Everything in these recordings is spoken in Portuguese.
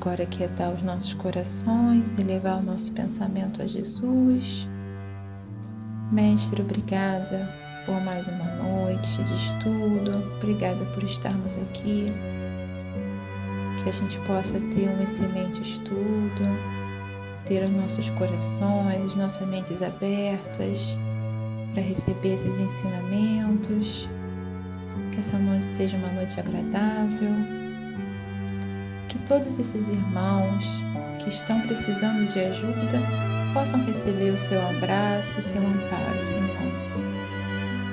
agora aquietar os nossos corações e levar o nosso pensamento a Jesus. Mestre, obrigada por mais uma noite de estudo, obrigada por estarmos aqui, que a gente possa ter um excelente estudo, ter os nossos corações, nossas mentes abertas para receber esses ensinamentos, que essa noite seja uma noite agradável, que todos esses irmãos que estão precisando de ajuda possam receber o seu abraço, o seu amparo, Senhor.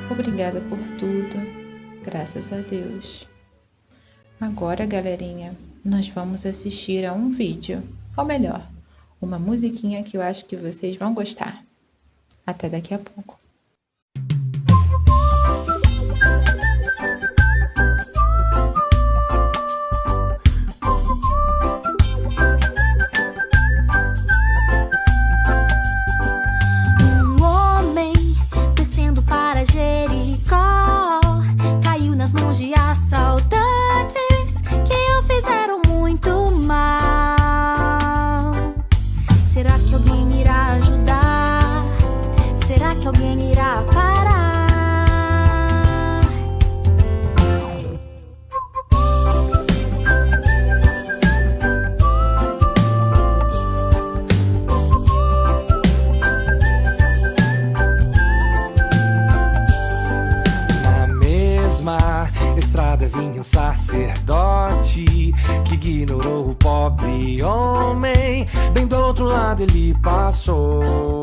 Obrigada por tudo, graças a Deus. Agora, galerinha, nós vamos assistir a um vídeo, ou melhor, uma musiquinha que eu acho que vocês vão gostar. Até daqui a pouco. Vinha um sacerdote que ignorou o pobre homem. Bem do outro lado ele passou.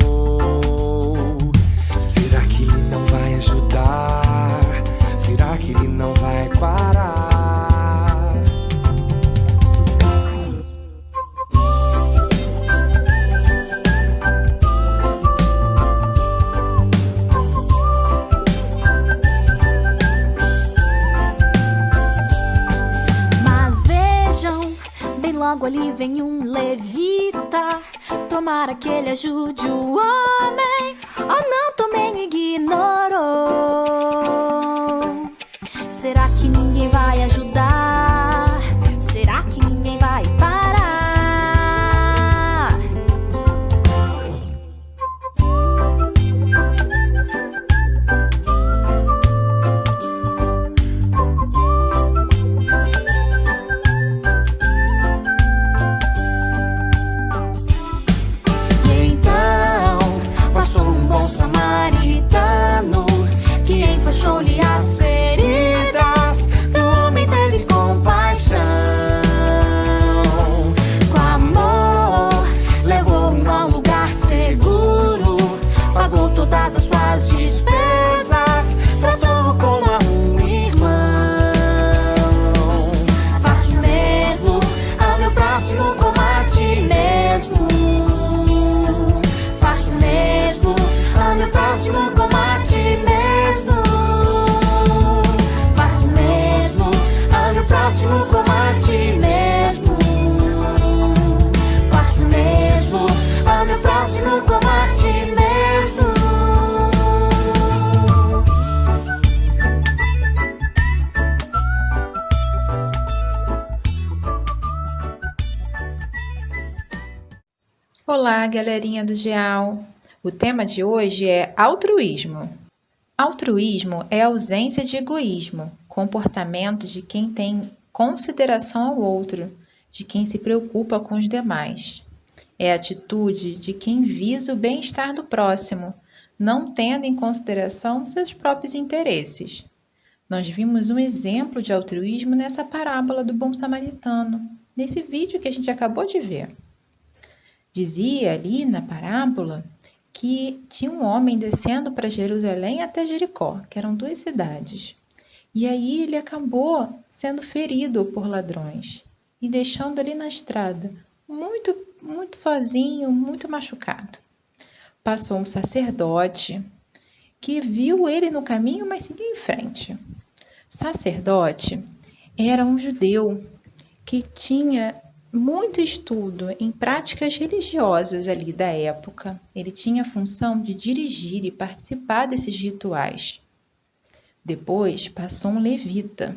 Será que ele não vai ajudar? Será que ele não vai parar? Logo ali vem um levita, tomara que ele ajude o homem. Oh não, também ignorou. Será que ninguém vai ajudar? Será que ninguém vai parar? Enfaixou-lhe as feridas, o homem teve compaixão. Com amor, levou-o a um lugar seguro, pagou todas as suas despesas, tratou-o como a um irmão. Faça o mesmo ao meu próximo como a ti mesmo. Faça o mesmo ao meu próximo como a ti mesmo. Próximo como a ti mesmo. Faço mesmo ao meu próximo como a ti mesmo. Olá, galerinha do GEAL. O tema de hoje é altruísmo. Altruísmo é a ausência de egoísmo, comportamento de quem tem consideração ao outro, de quem se preocupa com os demais. É a atitude de quem visa o bem-estar do próximo, não tendo em consideração seus próprios interesses. Nós vimos um exemplo de altruísmo nessa parábola do bom samaritano, nesse vídeo que a gente acabou de ver. Dizia ali na parábola que tinha um homem descendo para Jerusalém até Jericó, que eram 2 cidades. E aí ele acabou sendo ferido por ladrões e deixando ali na estrada, muito sozinho, muito machucado. Passou um sacerdote que viu ele no caminho, mas seguiu em frente. Sacerdote era um judeu que tinha muito estudo em práticas religiosas ali da época. Ele tinha a função de dirigir e participar desses rituais. Depois passou um levita,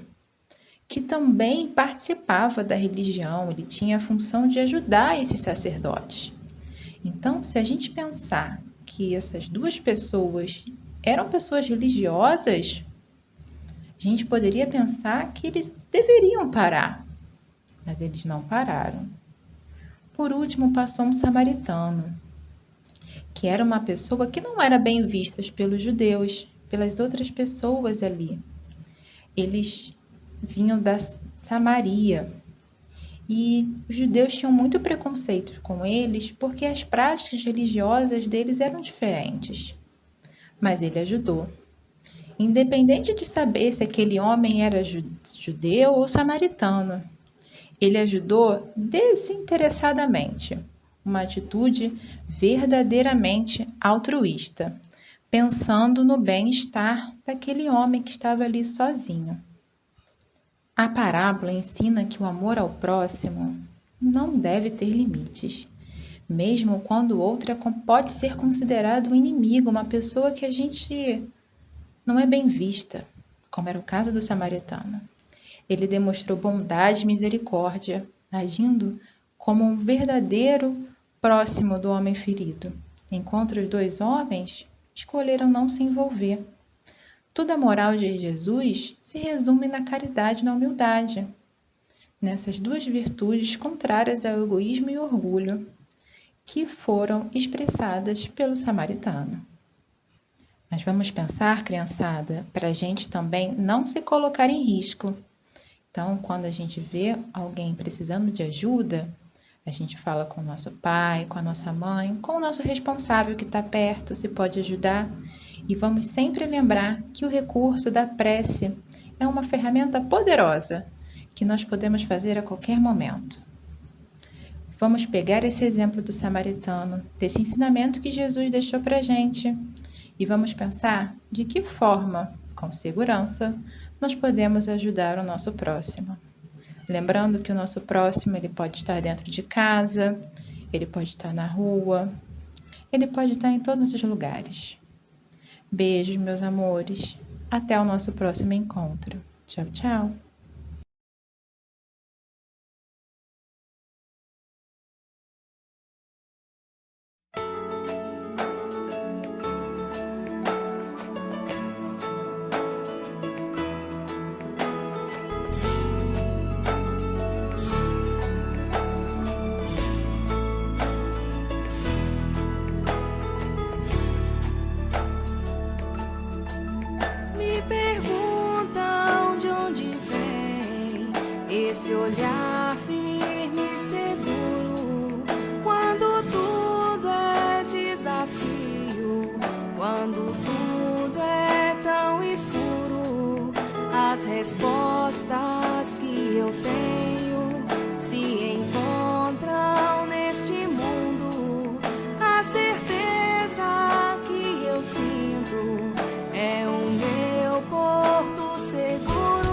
que também participava da religião, ele tinha a função de ajudar esses sacerdotes. Então, se a gente pensar que essas duas pessoas eram pessoas religiosas, a gente poderia pensar que eles deveriam parar, mas eles não pararam. Por último, passou um samaritano, que era uma pessoa que não era bem vista pelos judeus, pelas outras pessoas ali. Eles vinham da Samaria e os judeus tinham muito preconceito com eles porque as práticas religiosas deles eram diferentes. Mas ele ajudou. Independente de saber se aquele homem era judeu ou samaritano, ele ajudou desinteressadamente, uma atitude verdadeiramente altruísta, pensando no bem-estar daquele homem que estava ali sozinho. A parábola ensina que o amor ao próximo não deve ter limites, mesmo quando o outro pode ser considerado um inimigo, uma pessoa que a gente não é bem vista, como era o caso do samaritano. Ele demonstrou bondade e misericórdia, agindo como um verdadeiro próximo do homem ferido, enquanto os dois homens escolheram não se envolver. Toda a moral de Jesus se resume na caridade e na humildade, nessas duas virtudes contrárias ao egoísmo e orgulho, que foram expressadas pelo samaritano. Mas vamos pensar, criançada, para a gente também não se colocar em risco. Então, quando a gente vê alguém precisando de ajuda, a gente fala com o nosso pai, com a nossa mãe, com o nosso responsável que está perto, se pode ajudar. E vamos sempre lembrar que o recurso da prece é uma ferramenta poderosa que nós podemos fazer a qualquer momento. Vamos pegar esse exemplo do samaritano, desse ensinamento que Jesus deixou para a gente, e vamos pensar de que forma, com segurança, nós podemos ajudar o nosso próximo. Lembrando que o nosso próximo ele pode estar dentro de casa, ele pode estar na rua, ele pode estar em todos os lugares. Beijos, meus amores. Até o nosso próximo encontro. Tchau, tchau. Esse olhar firme e seguro, quando tudo é desafio, quando tudo é tão escuro, as respostas que eu tenho se encontram neste mundo. A certeza que eu sinto é o meu porto seguro.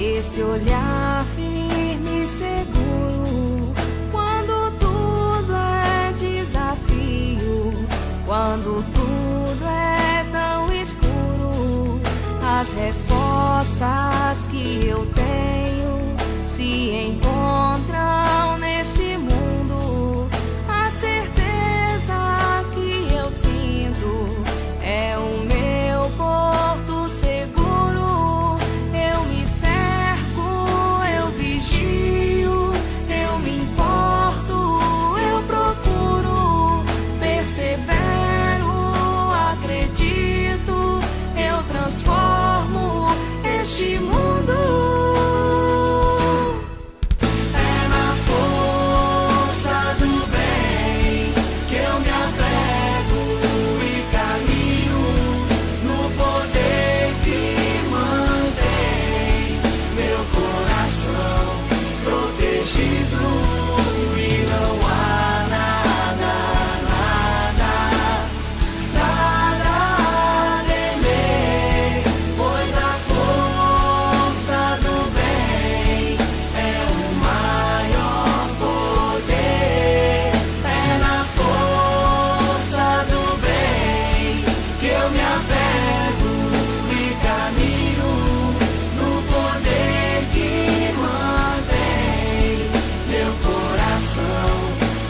Esse olhar firme e seguro, quando tudo é desafio, quando tudo é tão escuro, as respostas respostas que eu tenho se encontram neste mundo. A certeza que eu sinto é o meu porto seguro. Eu me cerco, eu vigio, eu me importo, eu procuro, persevero, acredito, eu transformo este mundo. É na força do bem que eu me apego e caminho, no poder que mantém meu coração protegido, e não há nada a temer, pois a força do bem é o maior poder. É na força do bem que eu me apego e caminho, no poder que mantém meu coração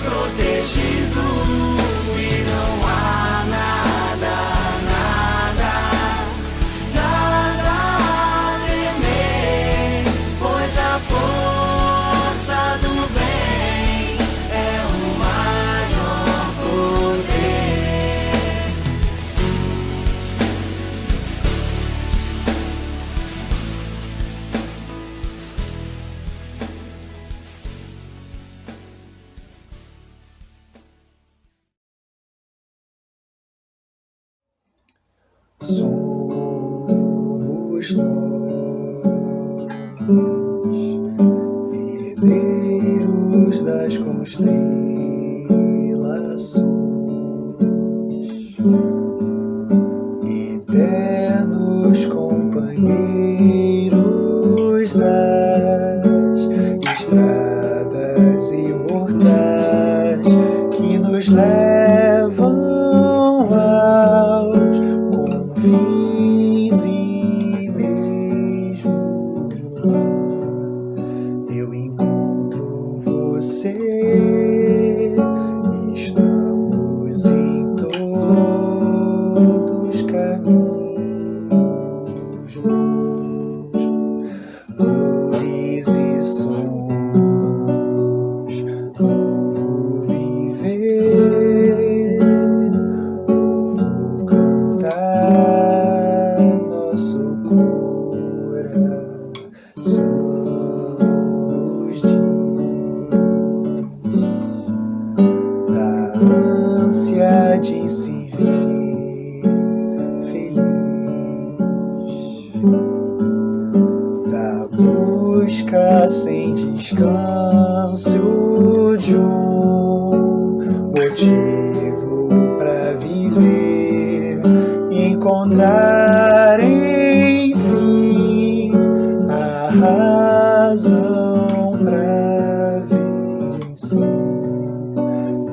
protegido, e não há nada a temer, pois a força do bem é o maior poder. Somos nós, herdeiros das constelações, eternos companheiros das estradas imortais que nos levam aos confins e mesmo lá eu encontro você. Estamos em todos caminhos bons, cores e sons, novo viver, novo cantar, nosso coração nos diz da ânsia de se ver feliz, da busca sem descanso de um motivo para viver e encontrar enfim a razão para vencer.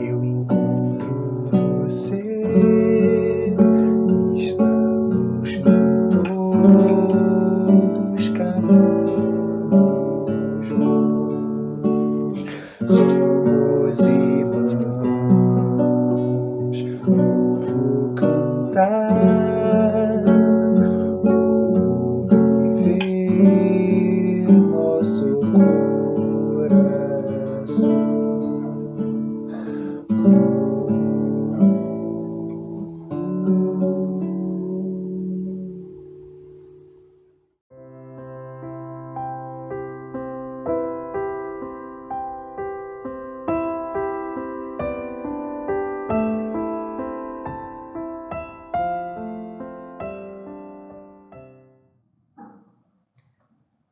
Eu encontro você. Estamos em todos caminhos bons. Somos irmãos, novo cantar, novo viver, nosso coração.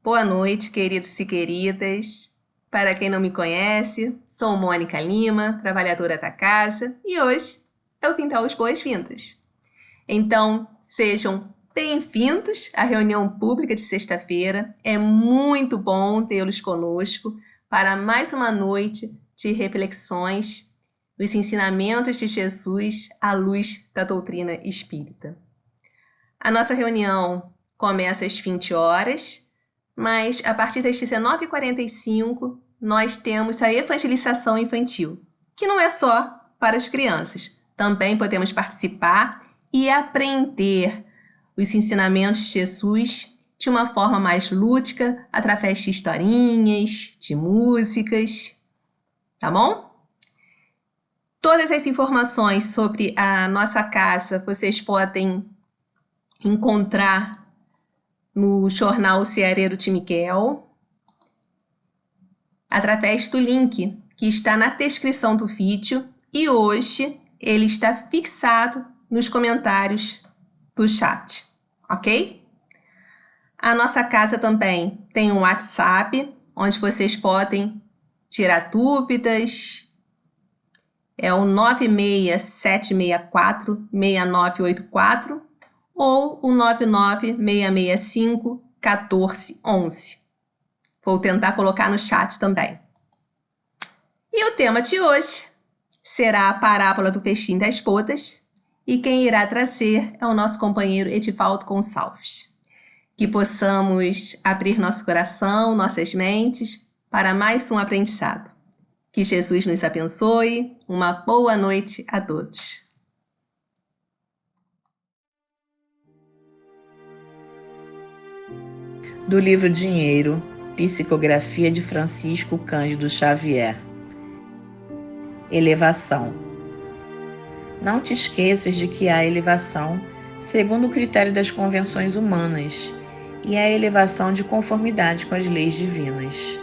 Boa noite, queridos e queridas. Para quem não me conhece, sou Mônica Lima, trabalhadora da casa, e hoje eu vim dar as boas-vindas. Então, sejam bem-vindos à reunião pública de sexta-feira. É muito bom tê-los conosco para mais uma noite de reflexões dos ensinamentos de Jesus à luz da doutrina espírita. A nossa reunião começa às 20 horas, mas a partir das 19h45 nós temos a evangelização infantil, que não é só para as crianças. Também podemos participar e aprender os ensinamentos de Jesus de uma forma mais lúdica, através de historinhas, de músicas, tá bom? Todas as informações sobre a nossa casa vocês podem encontrar no jornal Ceareiro de Miguel, através do link que está na descrição do vídeo e hoje ele está fixado nos comentários do chat, ok? A nossa casa também tem um WhatsApp, onde vocês podem tirar dúvidas. É o 96764-6984 ou o 99665-1411. Vou tentar colocar no chat também. E o tema de hoje será a parábola do festim das bodas, e quem irá trazer é o nosso companheiro Edivaldo Gonçalves. Que possamos abrir nosso coração, nossas mentes, para mais um aprendizado. Que Jesus nos abençoe. Uma boa noite a todos. Do livro Dinheiro, psicografia de Francisco Cândido Xavier. Elevação. Não te esqueças de que há elevação segundo o critério das convenções humanas e a elevação de conformidade com as leis divinas.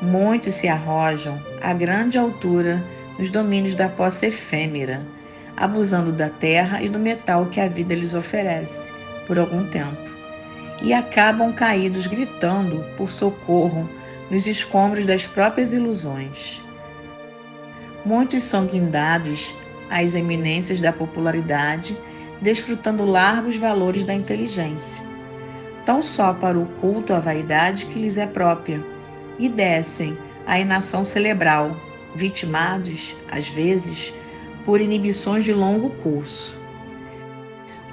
Muitos se arrojam a grande altura nos domínios da posse efêmera, abusando da terra e do metal que a vida lhes oferece por algum tempo, e acabam caídos gritando por socorro nos escombros das próprias ilusões. Muitos são guindados às eminências da popularidade, desfrutando largos valores da inteligência, tão só para o culto à vaidade que lhes é própria, e descem à inação cerebral, vitimados, às vezes, por inibições de longo curso.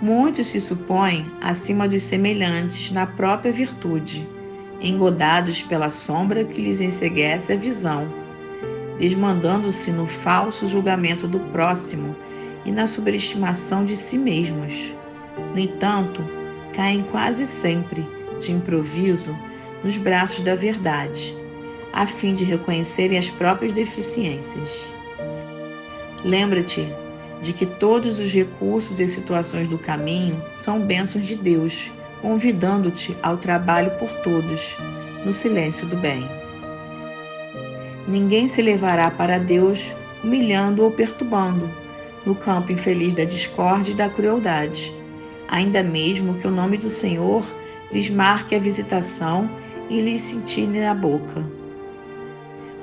Muitos se supõem acima dos semelhantes na própria virtude, engodados pela sombra que lhes enceguece a visão, desmandando-se no falso julgamento do próximo e na superestimação de si mesmos. No entanto, caem quase sempre, de improviso, nos braços da verdade, a fim de reconhecerem as próprias deficiências. Lembra-te de que todos os recursos e situações do caminho são bênçãos de Deus, convidando-te ao trabalho por todos, no silêncio do bem. Ninguém se levará para Deus humilhando ou perturbando, no campo infeliz da discórdia e da crueldade, ainda mesmo que o nome do Senhor lhes marque a visitação e lhes cintile na boca.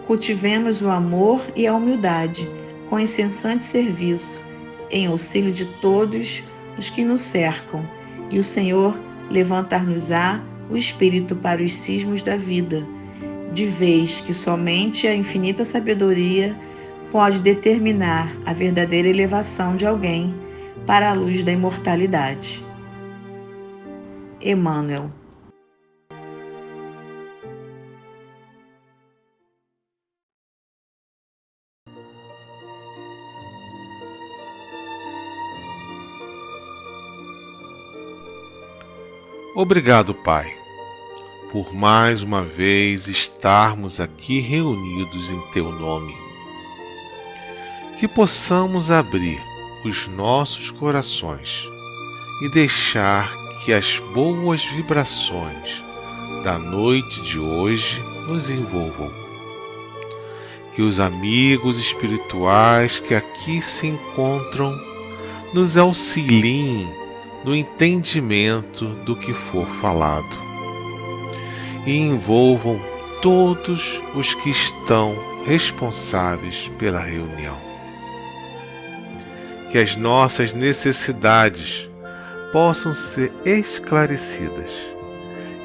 Cultivemos o amor e a humildade, com incessante serviço, em auxílio de todos os que nos cercam, e o Senhor levantar-nos-á o espírito para os cismos da vida, de vez que somente a infinita sabedoria pode determinar a verdadeira elevação de alguém para a luz da imortalidade. Emmanuel. Obrigado, Pai, por mais uma vez estarmos aqui reunidos em Teu nome. Que possamos abrir os nossos corações e deixar que as boas vibrações da noite de hoje nos envolvam. Que os amigos espirituais que aqui se encontram nos auxiliem no entendimento do que for falado e envolvam todos os que estão responsáveis pela reunião. Que as nossas necessidades possam ser esclarecidas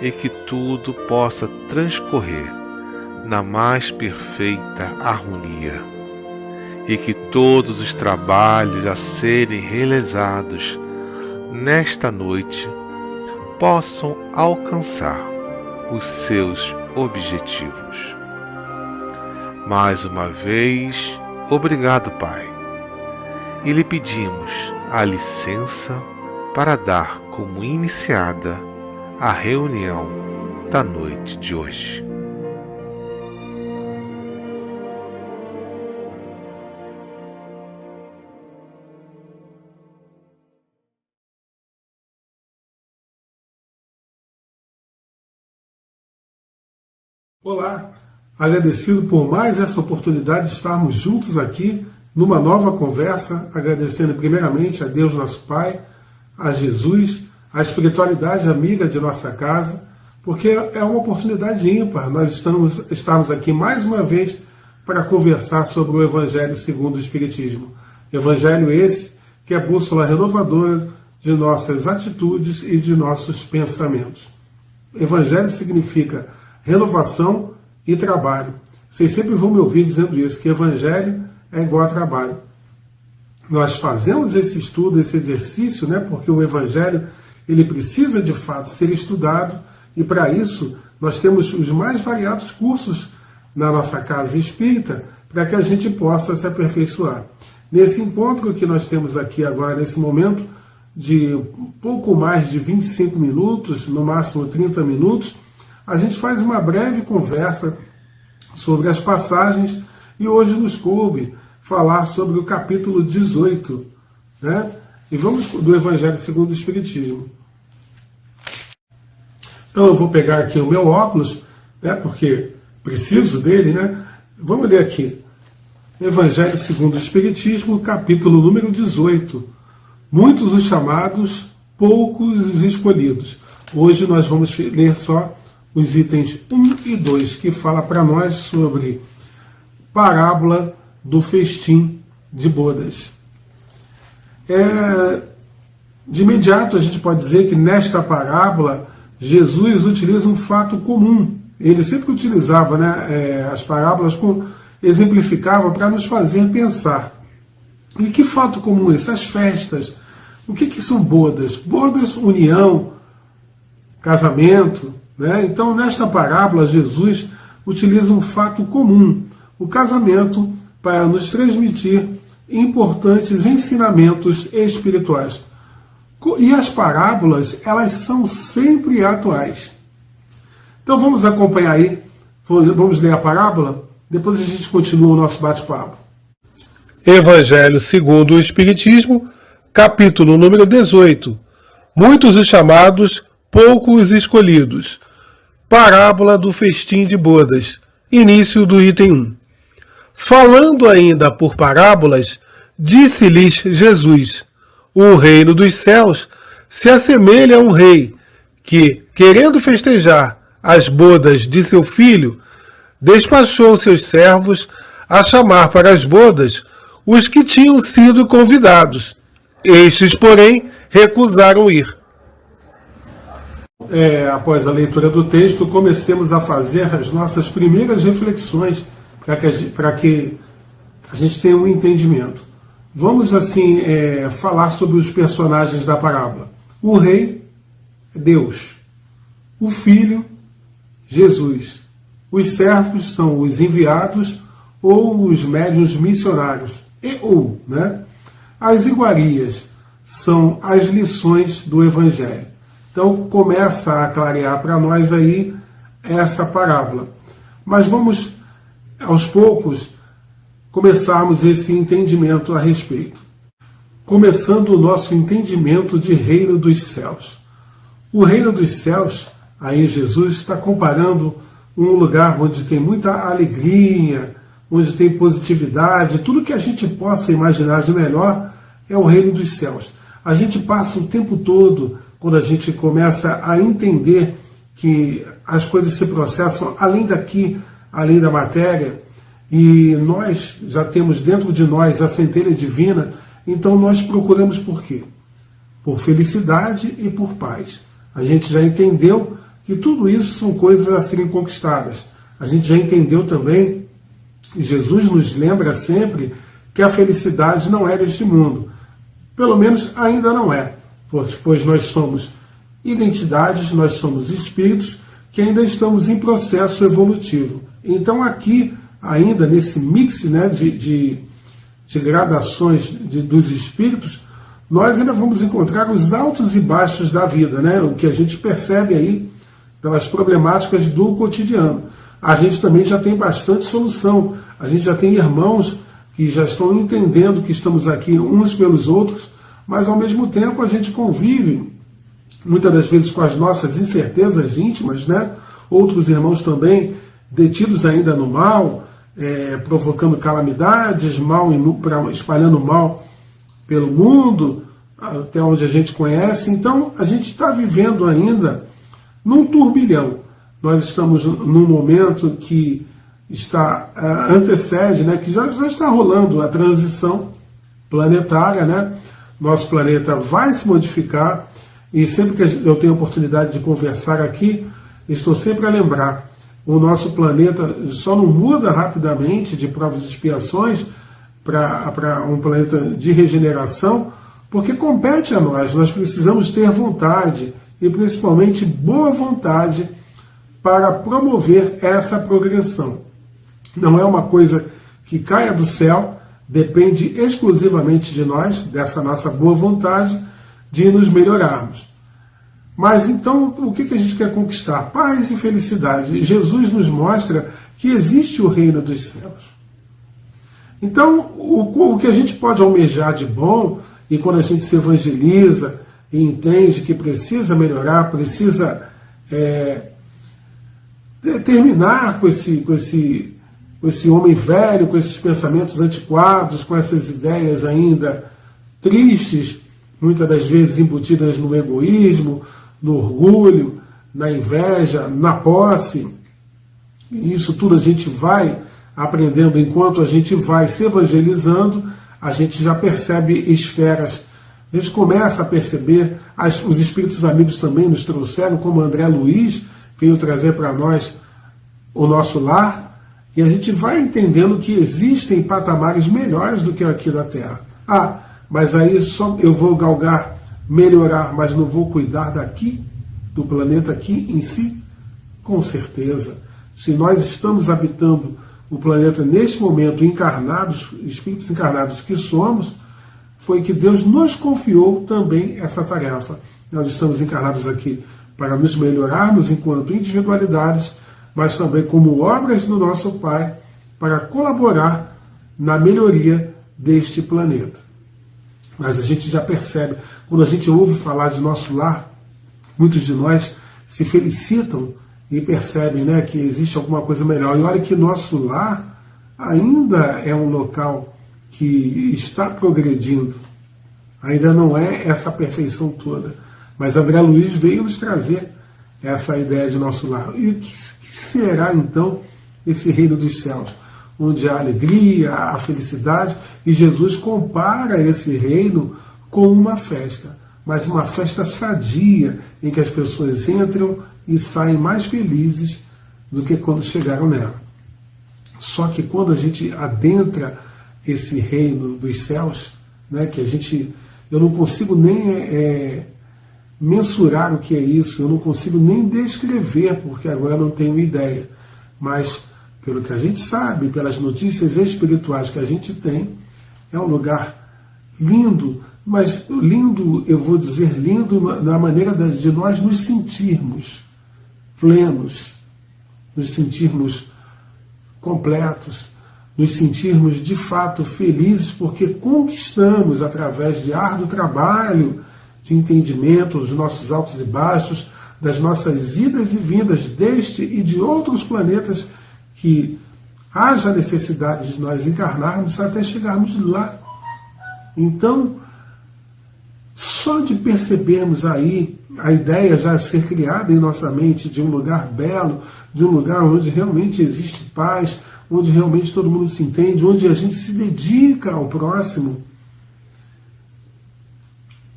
e que tudo possa transcorrer na mais perfeita harmonia e que todos os trabalhos a serem realizados nesta noite possam alcançar os seus objetivos. Mais uma vez, obrigado, Pai, e lhe pedimos a licença para dar como iniciada a reunião da noite de hoje. Olá, agradecido por mais essa oportunidade de estarmos juntos aqui numa nova conversa, agradecendo primeiramente a Deus nosso Pai, a Jesus, a espiritualidade amiga de nossa casa, porque é uma oportunidade ímpar. Nós estamos aqui mais uma vez para conversar sobre o Evangelho segundo o Espiritismo. Evangelho esse que é bússola renovadora de nossas atitudes e de nossos pensamentos. Evangelho significa renovação e trabalho. Vocês sempre vão me ouvir dizendo isso, que evangelho é igual a trabalho. Nós fazemos esse estudo, esse exercício, né, porque o evangelho ele precisa de fato ser estudado, e para isso nós temos os mais variados cursos na nossa casa espírita para que a gente possa se aperfeiçoar. Nesse encontro que nós temos aqui agora, nesse momento de pouco mais de 25 minutos, no máximo 30 minutos, a gente faz uma breve conversa sobre as passagens e hoje nos coube falar sobre o capítulo 18, né? E vamos do Evangelho segundo o Espiritismo. Então eu vou pegar aqui o meu óculos, né? Porque preciso dele, né? Vamos ler aqui. Evangelho segundo o Espiritismo, capítulo número 18. Muitos os chamados, poucos os escolhidos. Hoje nós vamos ler só os itens 1 e 2, que fala para nós sobre parábola do festim de bodas. De imediato a gente pode dizer que nesta parábola Jesus utiliza um fato comum. Ele sempre utilizava, né, as parábolas, exemplificava para nos fazer pensar. E que fato comum esse? As festas. O que são bodas? Bodas, união, casamento. Né? Então, nesta parábola, Jesus utiliza um fato comum, o casamento, para nos transmitir importantes ensinamentos espirituais. E as parábolas, elas são sempre atuais. Então, vamos acompanhar aí, vamos ler a parábola, depois a gente continua o nosso bate-papo. Evangelho segundo o Espiritismo, capítulo número 18. Muitos os chamados, poucos os escolhidos. Parábola do festim de bodas. Início do item 1. Falando ainda por parábolas, disse-lhes Jesus: o reino dos céus se assemelha a um rei que, querendo festejar as bodas de seu filho, despachou seus servos a chamar para as bodas os que tinham sido convidados. Estes, porém, recusaram ir. Após a leitura do texto, comecemos a fazer as nossas primeiras reflexões para que a gente tenha um entendimento. Vamos, assim, falar sobre os personagens da parábola. O rei, Deus. O filho, Jesus. Os servos são os enviados ou os médiuns missionários. Né? As iguarias são as lições do Evangelho. Então começa a clarear para nós aí essa parábola. Mas vamos, aos poucos, começarmos esse entendimento a respeito. Começando o nosso entendimento de reino dos céus. O reino dos céus, aí Jesus está comparando um lugar onde tem muita alegria, onde tem positividade, tudo que a gente possa imaginar de melhor é o reino dos céus. A gente passa o tempo todo, quando a gente começa a entender que as coisas se processam além daqui, além da matéria, e nós já temos dentro de nós a centelha divina, então nós procuramos por quê? Por felicidade e por paz. A gente já entendeu que tudo isso são coisas a serem conquistadas. A gente já entendeu também, e Jesus nos lembra sempre, que a felicidade não é deste mundo. Pelo menos ainda não é, pois nós somos identidades, nós somos espíritos que ainda estamos em processo evolutivo. Então aqui, ainda nesse mix, né, de gradações dos espíritos, nós ainda vamos encontrar os altos e baixos da vida, né, o que a gente percebe aí pelas problemáticas do cotidiano. A gente também já tem bastante solução, a gente já tem irmãos que já estão entendendo que estamos aqui uns pelos outros, mas ao mesmo tempo a gente convive muitas das vezes com as nossas incertezas íntimas, né? Outros irmãos também detidos ainda no mal, provocando calamidades, espalhando mal pelo mundo, até onde a gente conhece. Então a gente está vivendo ainda num turbilhão. Nós estamos num momento que antecede, né, que já está rolando a transição planetária, né? Nosso planeta vai se modificar, e sempre que eu tenho oportunidade de conversar aqui, estou sempre a lembrar, o nosso planeta só não muda rapidamente de provas e expiações para um planeta de regeneração, porque compete a nós precisamos ter vontade, e principalmente boa vontade, para promover essa progressão. Não é uma coisa que caia do céu, depende exclusivamente de nós, dessa nossa boa vontade, de nos melhorarmos. Mas então, o que a gente quer conquistar? Paz e felicidade. Jesus nos mostra que existe o reino dos céus. Então, o que a gente pode almejar de bom, e quando a gente se evangeliza e entende que precisa melhorar, precisa terminar com esse homem velho, com esses pensamentos antiquados, com essas ideias ainda tristes, muitas das vezes embutidas no egoísmo, no orgulho, na inveja, na posse. E isso tudo a gente vai aprendendo enquanto a gente vai se evangelizando, a gente já percebe esferas. A gente começa a perceber, os espíritos amigos também nos trouxeram, como André Luiz veio trazer para nós o nosso lar, e a gente vai entendendo que existem patamares melhores do que aqui da Terra. Mas aí só eu vou galgar melhorar, mas não vou cuidar daqui, do planeta aqui em si? Com certeza. Se nós estamos habitando o planeta neste momento, encarnados, espíritos encarnados que somos, foi que Deus nos confiou também essa tarefa. Nós estamos encarnados aqui para nos melhorarmos enquanto individualidades, mas também como obras do nosso Pai, para colaborar na melhoria deste planeta. Mas a gente já percebe, quando a gente ouve falar de nosso lar, muitos de nós se felicitam e percebem, né, que existe alguma coisa melhor. E olha que nosso lar ainda é um local que está progredindo. Ainda não é essa perfeição toda. Mas André Luiz veio nos trazer essa ideia de nosso lar. E o que será, então, esse reino dos céus? Onde há alegria, há felicidade, e Jesus compara esse reino com uma festa, mas uma festa sadia, em que as pessoas entram e saem mais felizes do que quando chegaram nela. Só que quando a gente adentra esse reino dos céus, né, que eu não consigo nem mensurar o que é isso, eu não consigo nem descrever, porque agora eu não tenho ideia, mas pelo que a gente sabe, pelas notícias espirituais que a gente tem, é um lugar lindo, mas lindo, eu vou dizer lindo na maneira de nós nos sentirmos plenos, nos sentirmos completos, nos sentirmos de fato felizes, porque conquistamos, através de árduo trabalho, de entendimento dos nossos altos e baixos, das nossas idas e vindas deste e de outros planetas, que haja necessidade de nós encarnarmos até chegarmos lá. Então, só de percebermos aí a ideia já ser criada em nossa mente de um lugar belo, de um lugar onde realmente existe paz, onde realmente todo mundo se entende, onde a gente se dedica ao próximo.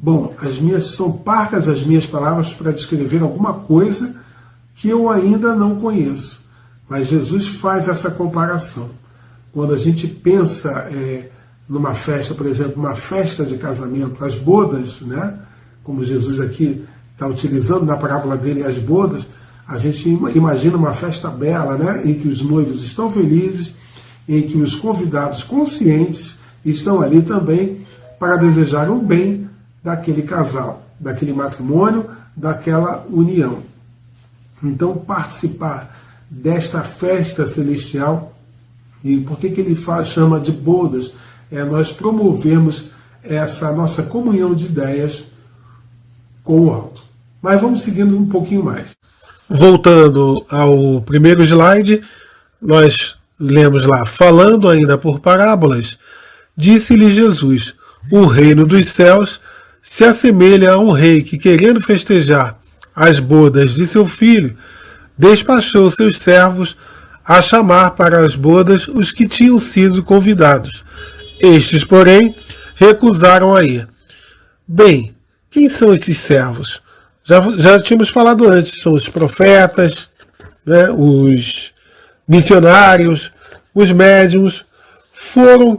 Bom, são parcas as minhas palavras para descrever alguma coisa que eu ainda não conheço. Mas Jesus faz essa comparação. Quando a gente pensa numa festa, por exemplo, uma festa de casamento, as bodas, né? Como Jesus aqui está utilizando na parábola dele as bodas, a gente imagina uma festa bela, né? Em que os noivos estão felizes, em que os convidados conscientes estão ali também para desejar o bem daquele casal, daquele matrimônio, daquela união. Então, participar desta festa celestial, e por que ele chama de bodas? Nós promovemos essa nossa comunhão de ideias com o alto. Mas vamos seguindo um pouquinho mais. Voltando ao primeiro slide, nós lemos lá, falando ainda por parábolas, disse-lhe Jesus, o reino dos céus se assemelha a um rei que, querendo festejar as bodas de seu filho, despachou seus servos a chamar para as bodas os que tinham sido convidados. Estes, porém, recusaram a ir. Bem, quem são esses servos? Já tínhamos falado antes, são os profetas, né, os missionários, os médiuns.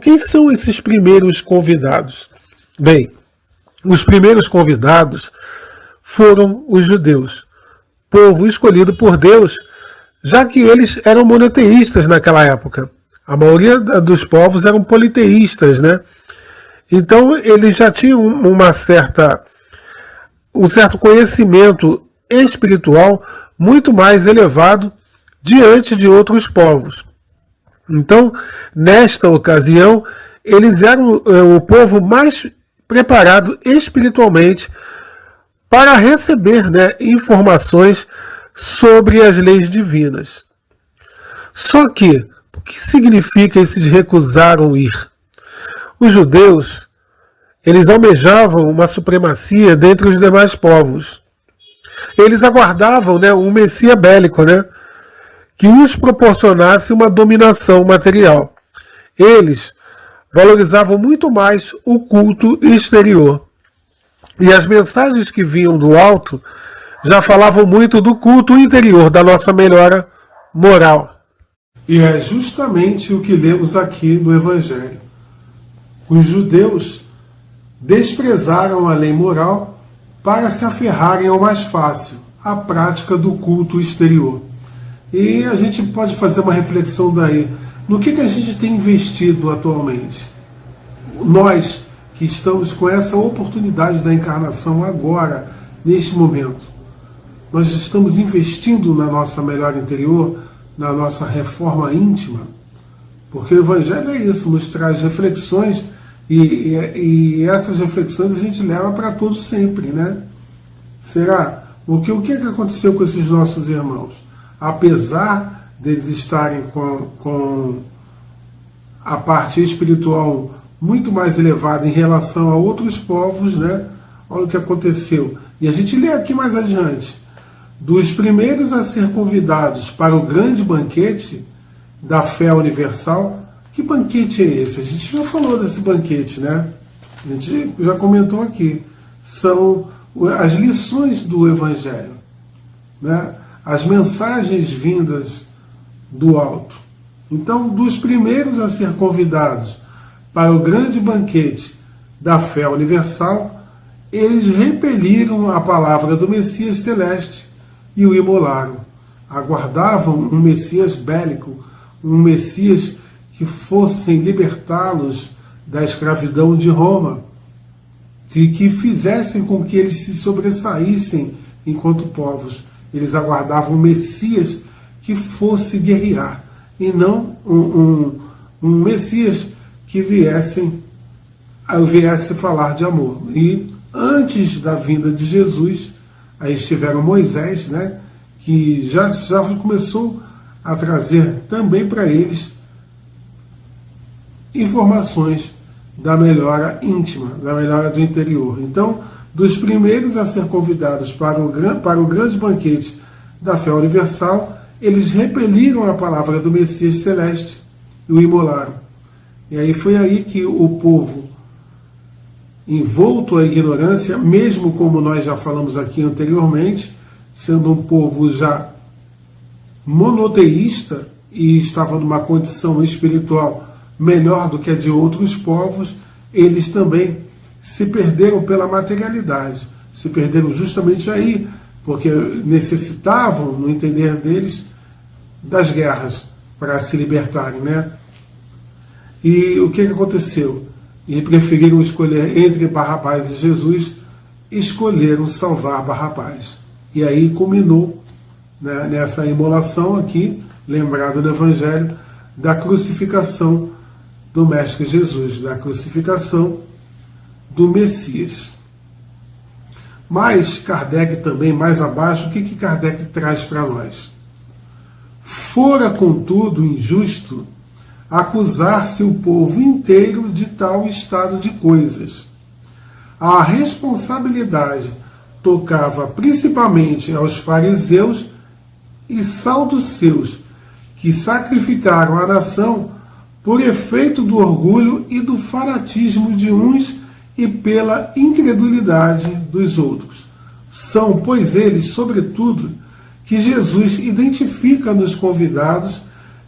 Quem são esses primeiros convidados? Bem, os primeiros convidados foram os judeus, povo escolhido por Deus, já que eles eram monoteístas naquela época. A maioria dos povos eram politeístas, né? Então eles já tinham um certo conhecimento espiritual muito mais elevado diante de outros povos. Então, nesta ocasião, eles eram o povo mais preparado espiritualmente para receber, né, informações sobre as leis divinas. Só que, o que significa esses recusaram ir? Os judeus, eles almejavam uma supremacia dentre os demais povos. Eles aguardavam, né, um Messias bélico, né, que os proporcionasse uma dominação material. Eles valorizavam muito mais o culto exterior. E as mensagens que vinham do alto já falavam muito do culto interior, da nossa melhora moral. E é justamente o que lemos aqui no Evangelho. Os judeus desprezaram a lei moral para se aferrarem ao mais fácil, a prática do culto exterior. E a gente pode fazer uma reflexão daí. No que a gente tem investido atualmente? Nós que estamos com essa oportunidade da encarnação agora, neste momento, nós estamos investindo na nossa melhora interior, na nossa reforma íntima, porque o Evangelho é isso, nos traz reflexões e essas reflexões a gente leva para todos sempre, né? Será? O que aconteceu com esses nossos irmãos? Apesar deles estarem com a parte espiritual muito mais elevada em relação a outros povos, né? Olha o que aconteceu. E a gente lê aqui mais adiante. Dos primeiros a ser convidados para o grande banquete da fé universal. Que banquete é esse? A gente já falou desse banquete, né? A gente já comentou aqui. São as lições do Evangelho, né? As mensagens vindas do alto. Então, dos primeiros a ser convidados para o grande banquete da fé universal, eles repeliram a palavra do Messias celeste e o imolaram. Aguardavam um Messias bélico, um Messias que fossem libertá-los da escravidão de Roma, de que fizessem com que eles se sobressaíssem enquanto povos. Eles aguardavam um Messias que fosse guerrear, e não um Messias que viesse falar de amor. E antes da vinda de Jesus, aí estiveram Moisés, né, que já começou a trazer também para eles informações da melhora íntima, da melhora do interior. Então, dos primeiros a ser convidados para o grande banquete da fé universal, eles repeliram a palavra do Messias celeste e o imolaram. E aí foi aí que o povo, envolto à ignorância, mesmo como nós já falamos aqui anteriormente, sendo um povo já monoteísta e estava numa condição espiritual melhor do que a de outros povos, eles também se perderam pela materialidade, se perderam justamente aí, porque necessitavam, no entender deles, das guerras para se libertarem, né? E o que aconteceu? E preferiram escolher entre Barrabás e Jesus, escolheram salvar Barrabás. E aí culminou, né, nessa imolação aqui, lembrado no Evangelho, da crucificação do Mestre Jesus, da crucificação do Messias. Mas Kardec também, mais abaixo, o que Kardec traz para nós? Fora, contudo, injusto acusar-se o povo inteiro de tal estado de coisas. A responsabilidade tocava principalmente aos fariseus e saduceus, que sacrificaram a nação por efeito do orgulho e do fanatismo de uns e pela incredulidade dos outros. São, pois, eles, sobretudo, que Jesus identifica nos convidados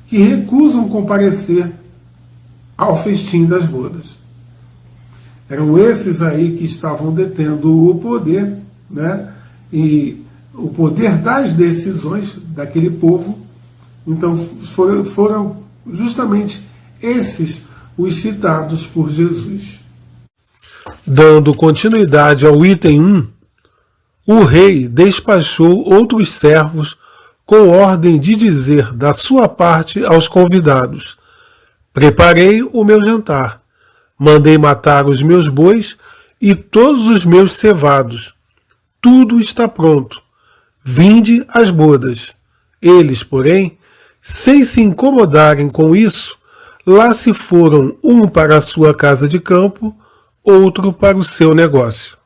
que recusam comparecer ao festim das bodas. Eram esses aí que estavam detendo o poder, né? E o poder das decisões daquele povo. Então foram justamente esses os citados por Jesus. Dando continuidade ao item 1, o rei despachou outros servos com ordem de dizer da sua parte aos convidados: preparei o meu jantar, mandei matar os meus bois e todos os meus cevados. Tudo está pronto. Vinde às bodas. Eles, porém, sem se incomodarem com isso, lá se foram, um para a sua casa de campo, outro para o seu negócio.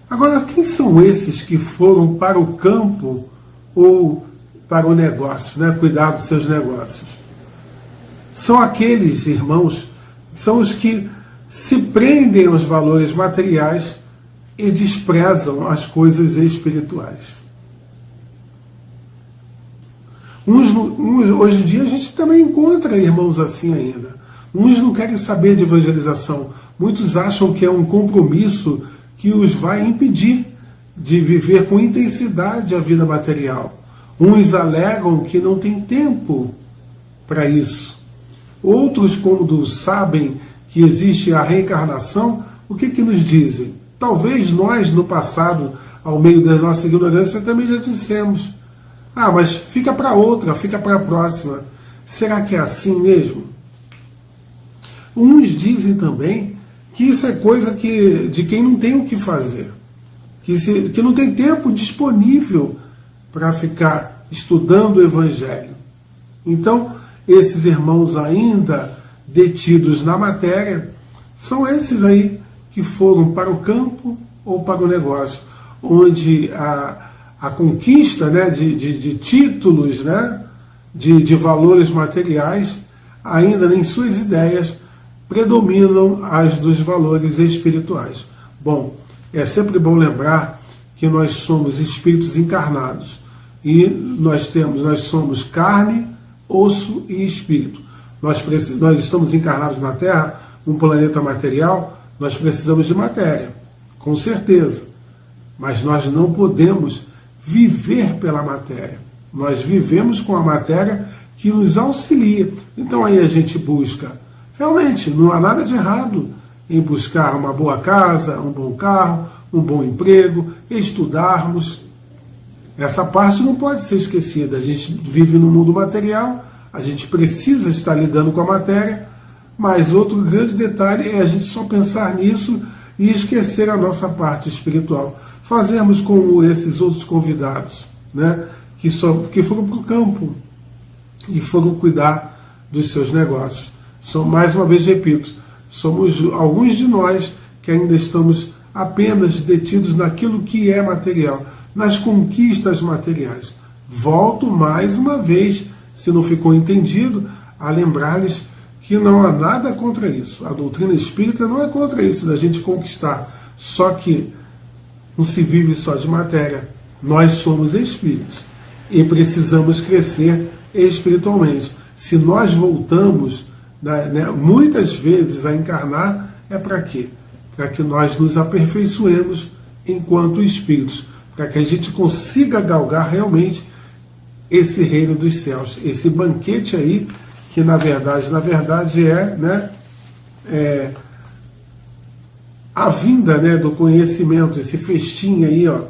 Agora, quem são esses que foram para o campo ou para o negócio, né? Cuidar dos seus negócios? São aqueles irmãos, são os que se prendem aos valores materiais e desprezam as coisas espirituais. Hoje em dia a gente também encontra irmãos assim ainda. Uns não querem saber de evangelização. Muitos acham que é um compromisso que os vai impedir de viver com intensidade a vida material. Uns alegam que não tem tempo para isso. Outros, quando sabem que existe a reencarnação, o que nos dizem? Talvez nós, no passado, ao meio da nossa ignorância, também já dissemos: ah, mas fica para outra, fica para a próxima. Será que é assim mesmo? Uns dizem também que isso é coisa de quem não tem o que fazer, que não tem tempo disponível para ficar estudando o Evangelho. Então, esses irmãos ainda detidos na matéria, são esses aí que foram para o campo ou para o negócio, onde a conquista, né, de títulos, né, de valores materiais, ainda em suas ideias, predominam as dos valores espirituais. Bom, é sempre bom lembrar que nós somos espíritos encarnados e nós somos carne, osso e espírito. Nós estamos encarnados na Terra, um planeta material, nós precisamos de matéria, com certeza. Mas nós não podemos viver pela matéria. Nós vivemos com a matéria que nos auxilia. Então aí a gente busca. Realmente, não há nada de errado em buscar uma boa casa, um bom carro, um bom emprego, estudarmos. Essa parte não pode ser esquecida. A gente vive no mundo material, a gente precisa estar lidando com a matéria, mas outro grande detalhe é a gente só pensar nisso e esquecer a nossa parte espiritual. Fazermos como esses outros convidados, né, que foram para o campo e foram cuidar dos seus negócios. Mais uma vez repito, somos alguns de nós que ainda estamos apenas detidos naquilo que é material, nas conquistas materiais. Volto mais uma vez, se não ficou entendido, a lembrar-lhes que não há nada contra isso. A doutrina espírita não é contra isso, da gente conquistar. Só que não se vive só de matéria. Nós somos espíritos e precisamos crescer espiritualmente. Se nós voltamos, né, muitas vezes a encarnar, é para quê? para que nós nos aperfeiçoemos enquanto espíritos, para que a gente consiga galgar realmente esse reino dos céus, esse banquete aí, que na verdade é, né, a vinda, né, do conhecimento, esse festim aí, ó,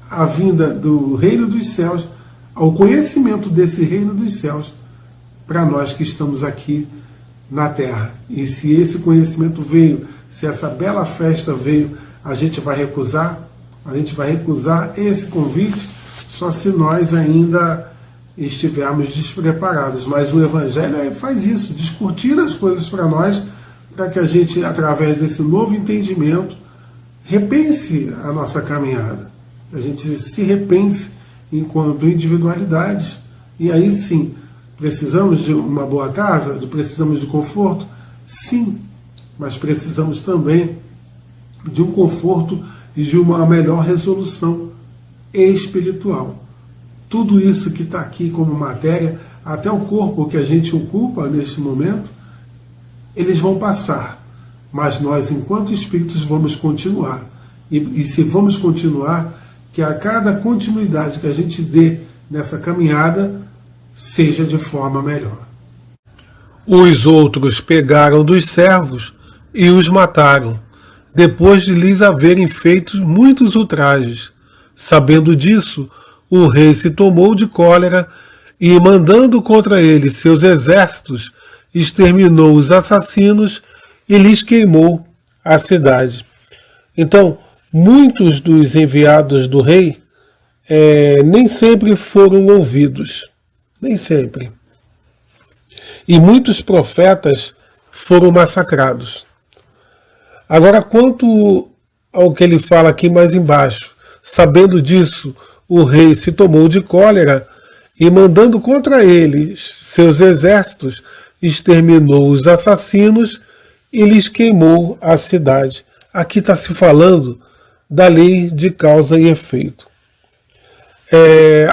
a vinda do reino dos céus, ao conhecimento desse reino dos céus, para nós que estamos aqui na Terra. E se esse conhecimento veio, se essa bela festa veio, a gente vai recusar? A gente vai recusar esse convite só se nós ainda estivermos despreparados. Mas o Evangelho faz isso, discutir as coisas para nós, para que a gente, através desse novo entendimento, repense a nossa caminhada. A gente se repense enquanto individualidades. E aí sim, precisamos de uma boa casa? Precisamos de conforto? Sim, mas precisamos também de um conforto e de uma melhor resolução espiritual. Tudo isso que está aqui como matéria, até o corpo que a gente ocupa neste momento, eles vão passar, mas nós, enquanto espíritos, vamos continuar. E se vamos continuar, que a cada continuidade que a gente dê nessa caminhada, seja de forma melhor. Os outros pegaram dos servos e os mataram, depois de lhes haverem feito muitos ultrajes. Sabendo disso, o rei se tomou de cólera e, mandando contra ele seus exércitos, exterminou os assassinos e lhes queimou a cidade. Então, muitos dos enviados do rei nem sempre foram ouvidos. Nem sempre. E muitos profetas foram massacrados. Agora, quanto ao que ele fala aqui mais embaixo, sabendo disso, o rei se tomou de cólera e, mandando contra eles seus exércitos, exterminou os assassinos e lhes queimou a cidade. Aqui está se falando da lei de causa e efeito.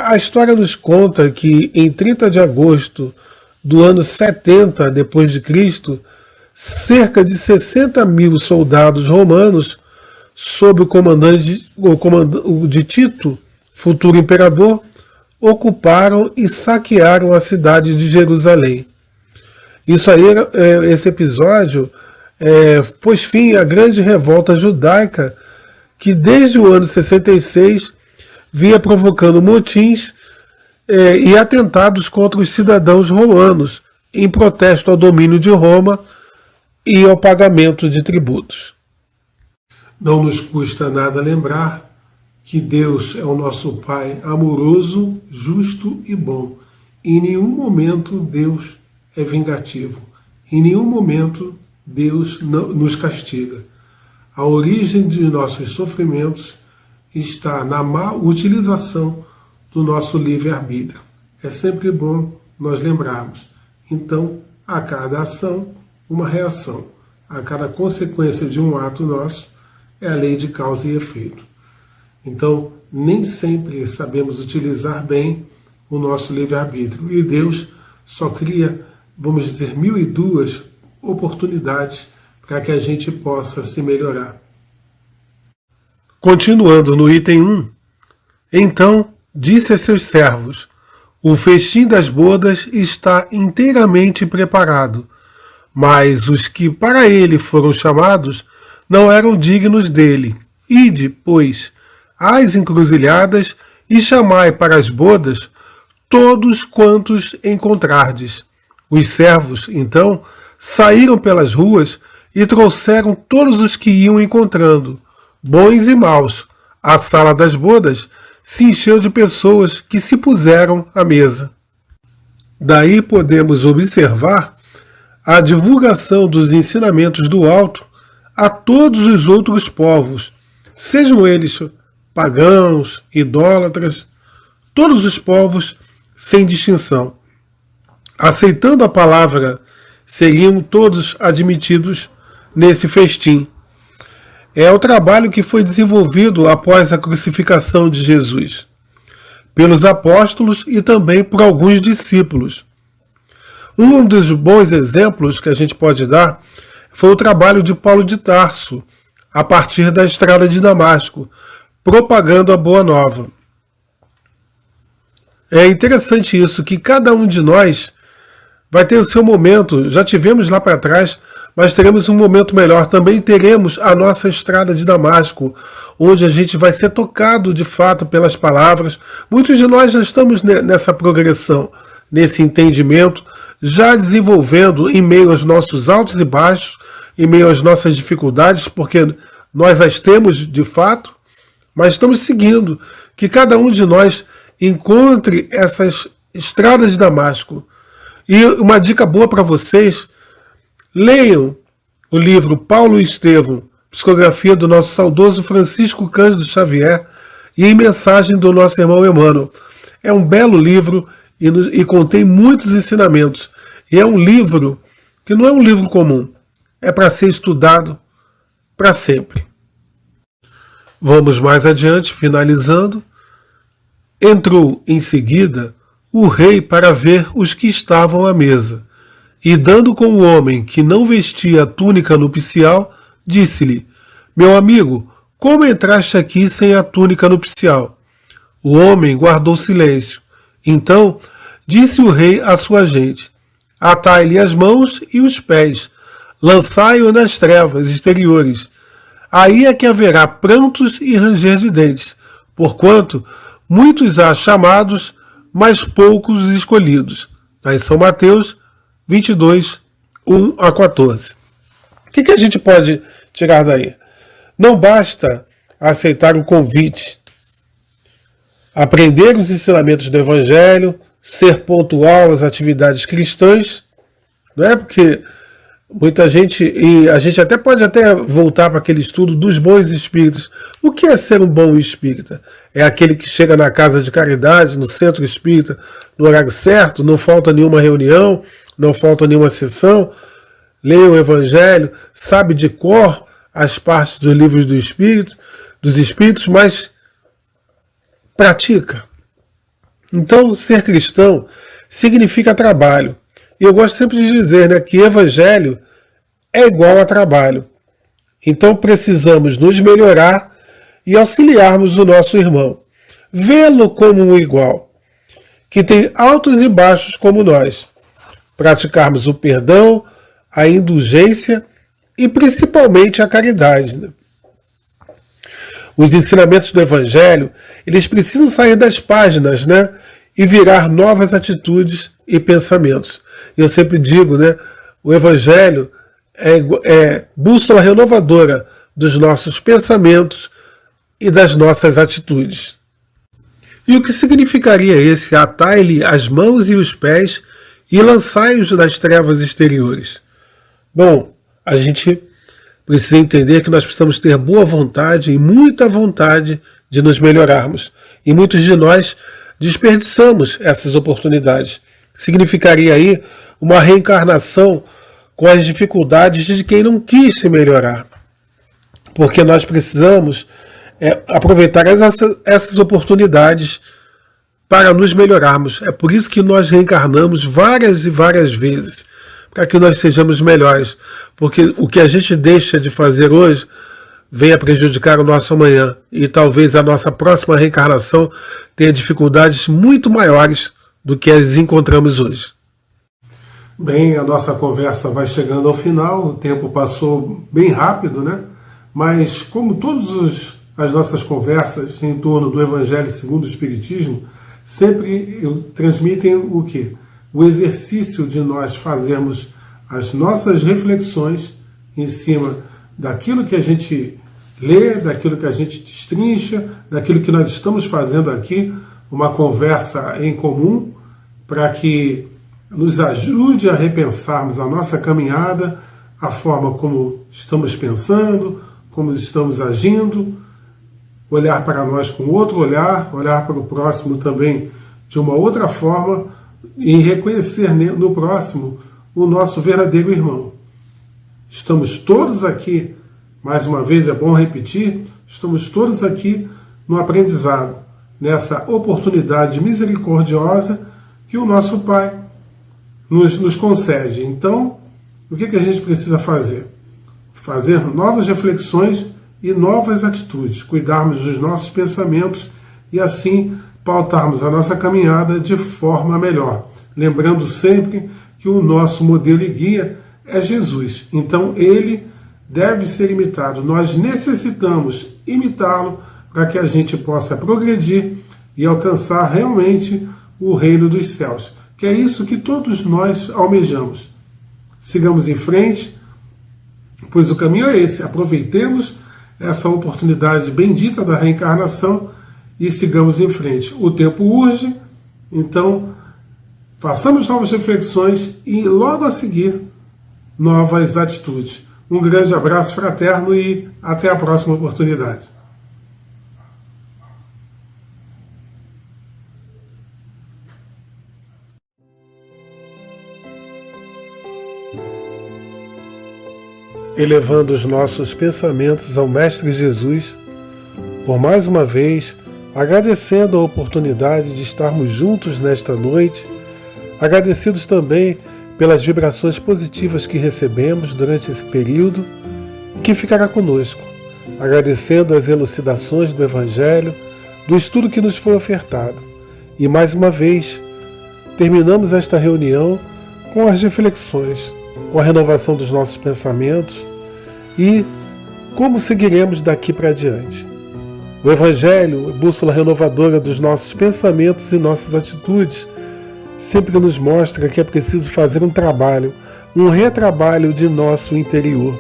A história nos conta que em 30 de agosto do ano 70 depois de Cristo, cerca de 60 mil soldados romanos, sob o comando de Tito, futuro imperador, ocuparam e saquearam a cidade de Jerusalém. Esse episódio pôs fim à grande revolta judaica que desde o ano 66 vinha provocando motins e atentados contra os cidadãos romanos, em protesto ao domínio de Roma e ao pagamento de tributos. Não nos custa nada lembrar que Deus é o nosso Pai amoroso, justo e bom. Em nenhum momento Deus é vingativo. Em nenhum momento Deus nos castiga. A origem de nossos sofrimentos está na má utilização do nosso livre-arbítrio. É sempre bom nós lembrarmos. Então, a cada ação, uma reação. A cada consequência de um ato nosso, é a lei de causa e efeito. Então, nem sempre sabemos utilizar bem o nosso livre-arbítrio. E Deus só cria, vamos dizer, 1002 oportunidades para que a gente possa se melhorar. Continuando no item 1, então disse a seus servos: o festim das bodas está inteiramente preparado, mas os que para ele foram chamados não eram dignos dele. Ide, pois, às encruzilhadas e chamai para as bodas todos quantos encontrardes. Os servos, então, saíram pelas ruas e trouxeram todos os que iam encontrando, bons e maus. A sala das bodas se encheu de pessoas que se puseram à mesa. Daí podemos observar a divulgação dos ensinamentos do alto a todos os outros povos, sejam eles pagãos, idólatras, todos os povos sem distinção. Aceitando a palavra, seriam todos admitidos nesse festim. É o trabalho que foi desenvolvido após a crucificação de Jesus, pelos apóstolos e também por alguns discípulos. Um dos bons exemplos que a gente pode dar foi o trabalho de Paulo de Tarso, a partir da estrada de Damasco, propagando a Boa Nova. É interessante isso, que cada um de nós vai ter o seu momento. Já tivemos lá para trás, mas teremos um momento melhor. Também teremos a nossa estrada de Damasco, onde a gente vai ser tocado de fato pelas palavras. Muitos de nós já estamos nessa progressão, nesse entendimento, já desenvolvendo em meio aos nossos altos e baixos, em meio às nossas dificuldades, porque nós as temos de fato, mas estamos seguindo. Que cada um de nós encontre essas estradas de Damasco. E uma dica boa para vocês: leiam o livro Paulo e Estevão, psicografia do nosso saudoso Francisco Cândido Xavier e em mensagem do nosso irmão Emmanuel. É um belo livro e contém muitos ensinamentos. E é um livro que não é um livro comum, é para ser estudado para sempre. Vamos mais adiante, finalizando. Entrou em seguida o rei para ver os que estavam à mesa, e dando com o homem que não vestia a túnica nupcial, disse-lhe: Meu amigo, como entraste aqui sem a túnica nupcial? O homem guardou silêncio. Então disse o rei à sua gente: Atai-lhe as mãos e os pés, lançai-o nas trevas exteriores. Aí é que haverá prantos e ranger de dentes, porquanto muitos há chamados, mas poucos os escolhidos. Está em São Mateus 22, 1 a 14. O que a gente pode tirar daí? Não basta aceitar o convite, aprender os ensinamentos do Evangelho, ser pontual às atividades cristãs, não é? Porque muita gente, e a gente até pode voltar para aquele estudo dos bons espíritos. O que é ser um bom espírita? É aquele que chega na casa de caridade, no centro espírita, no horário certo, não falta nenhuma reunião, não falta nenhuma sessão, lê o Evangelho, sabe de cor as partes dos livros dos espíritos, mas pratica. Então, ser cristão significa trabalho. E eu gosto sempre de dizer, né, que Evangelho é igual a trabalho. Então precisamos nos melhorar e auxiliarmos o nosso irmão. Vê-lo como um igual, que tem altos e baixos como nós. Praticarmos o perdão, a indulgência e principalmente a caridade, né? Os ensinamentos do Evangelho, eles precisam sair das páginas, né, e virar novas atitudes e pensamentos. Eu sempre digo, né, o Evangelho é bússola renovadora dos nossos pensamentos e das nossas atitudes. E o que significaria esse atai-lhe as mãos e os pés e lançai-os nas trevas exteriores? Bom, a gente precisa entender que nós precisamos ter boa vontade e muita vontade de nos melhorarmos. E muitos de nós desperdiçamos essas oportunidades. Significaria aí uma reencarnação com as dificuldades de quem não quis se melhorar. Porque nós precisamos aproveitar essas oportunidades para nos melhorarmos. É por isso que nós reencarnamos várias e várias vezes, para que nós sejamos melhores. Porque o que a gente deixa de fazer hoje venha prejudicar o nosso amanhã. E talvez a nossa próxima reencarnação tenha dificuldades muito maiores do que as encontramos hoje. Bem, a nossa conversa vai chegando ao final, o tempo passou bem rápido, né? Mas como todas as nossas conversas em torno do Evangelho segundo o Espiritismo, sempre transmitem o quê? O exercício de nós fazermos as nossas reflexões em cima daquilo que a gente lê, daquilo que a gente destrincha, daquilo que nós estamos fazendo aqui, uma conversa em comum, para que nos ajude a repensarmos a nossa caminhada, a forma como estamos pensando, como estamos agindo, olhar para nós com outro olhar, olhar para o próximo também de uma outra forma e reconhecer no próximo o nosso verdadeiro irmão. Estamos todos aqui, mais uma vez é bom repetir, estamos todos aqui no aprendizado, nessa oportunidade misericordiosa que o nosso Pai nos concede. Então, o que a gente precisa fazer? fazer novas reflexões e novas atitudes, cuidarmos dos nossos pensamentos e assim pautarmos a nossa caminhada de forma melhor. Lembrando sempre que o nosso modelo e guia é Jesus, então ele deve ser imitado. Nós necessitamos imitá-lo para que a gente possa progredir e alcançar realmente o reino dos céus, que é isso que todos nós almejamos. Sigamos em frente, pois o caminho é esse. Aproveitemos essa oportunidade bendita da reencarnação e sigamos em frente. O tempo urge, então façamos novas reflexões e logo a seguir novas atitudes. Um grande abraço fraterno e até a próxima oportunidade. Elevando os nossos pensamentos ao Mestre Jesus, por mais uma vez, agradecendo a oportunidade de estarmos juntos nesta noite, agradecidos também pelas vibrações positivas que recebemos durante esse período e que ficará conosco, agradecendo as elucidações do Evangelho, do estudo que nos foi ofertado. E mais uma vez, terminamos esta reunião com as reflexões, com a renovação dos nossos pensamentos e como seguiremos daqui para adiante. O Evangelho, bússola renovadora dos nossos pensamentos e nossas atitudes, sempre nos mostra que é preciso fazer um trabalho, um retrabalho de nosso interior,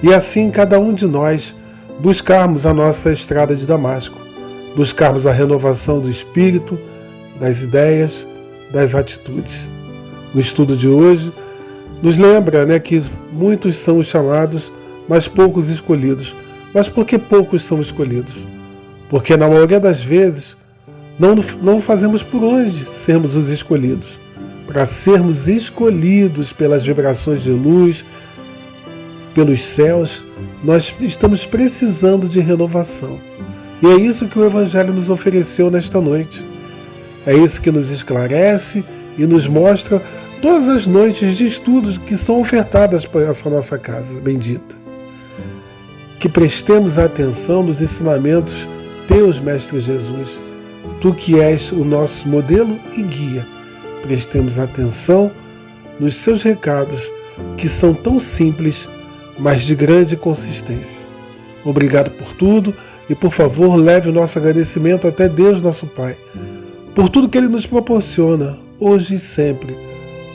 e assim cada um de nós buscarmos a nossa estrada de Damasco, buscarmos a renovação do espírito, das ideias, das atitudes. O estudo de hoje nos lembra, que muitos são os chamados, mas poucos escolhidos. Mas por que poucos são escolhidos? Porque na maioria das vezes não fazemos por onde sermos os escolhidos. Para sermos escolhidos pelas vibrações de luz, pelos céus, nós estamos precisando de renovação. E é isso que o Evangelho nos ofereceu nesta noite. É isso que nos esclarece e nos mostra todas as noites de estudos que são ofertadas por essa nossa casa bendita. Que prestemos atenção nos ensinamentos teus, Mestre Jesus, tu que és o nosso modelo e guia. Prestemos atenção nos seus recados, que são tão simples, mas de grande consistência. Obrigado por tudo e, por favor, leve o nosso agradecimento até Deus, nosso Pai, por tudo que Ele nos proporciona, hoje e sempre,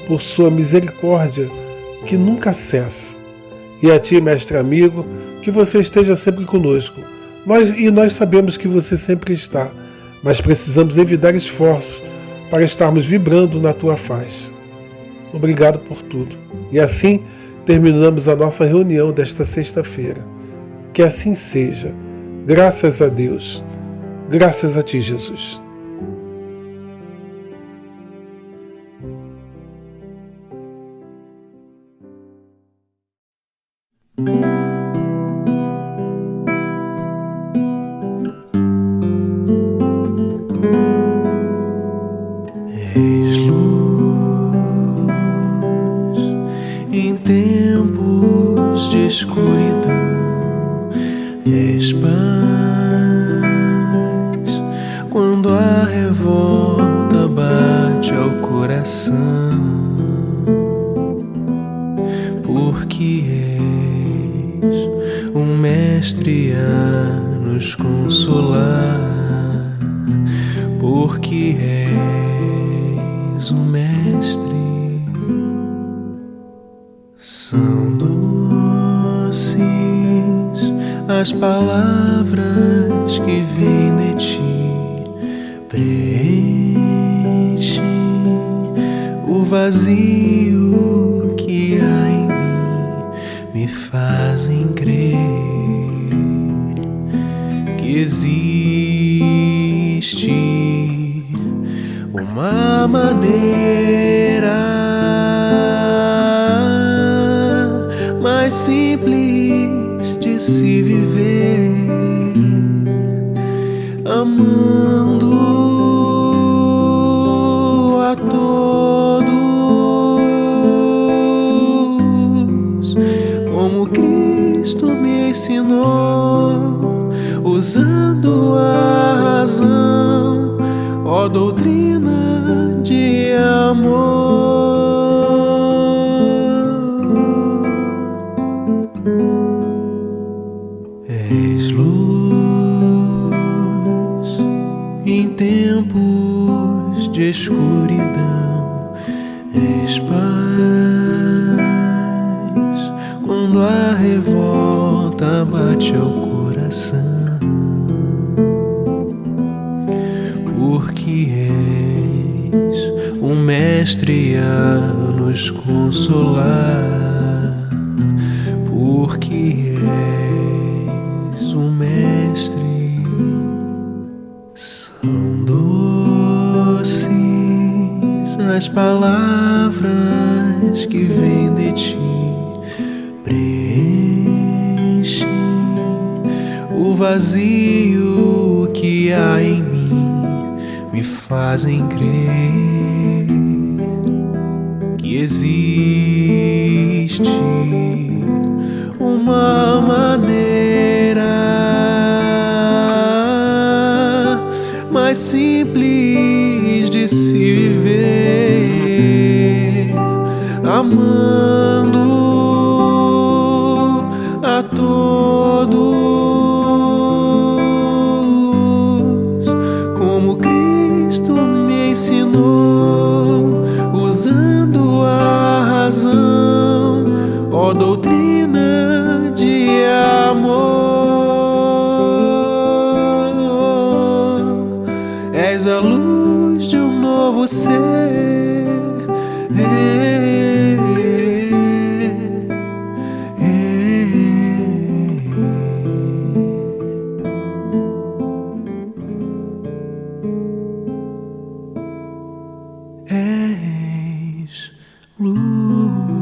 por sua misericórdia que nunca cessa. E a Ti, Mestre amigo, que você esteja sempre conosco. Nós sabemos que você sempre está, mas precisamos evitar esforços para estarmos vibrando na Tua face. Obrigado por tudo. E assim terminamos a nossa reunião desta sexta-feira. Que assim seja. Graças a Deus. Graças a Ti, Jesus. És luz em tempos de escuridão, és paz quando a revolta bate ao coração, porque és um mestre a nos consolar, porque és um mestre. São doces as palavras que vêm de Ti, preenche o vazio que há em mim, me fazem crer que existe uma maneira mais simples de se viver, amando a todos como Cristo me ensinou, usando a razão, ó doutrina de amor. És luz em tempos de escuridão, és paz quando a revolta bate ao coração, porque és um mestre a nos consolar, porque és um mestre. São doces as palavras que vêm de ti, preenchem o vazio que há em mim, me fazem crer que existe uma maneira mais simples de se viver, amando a todos, como Cristo me ensinou, usando a razão, ó doutrina de amor. És a luz de um novo ser. És luz.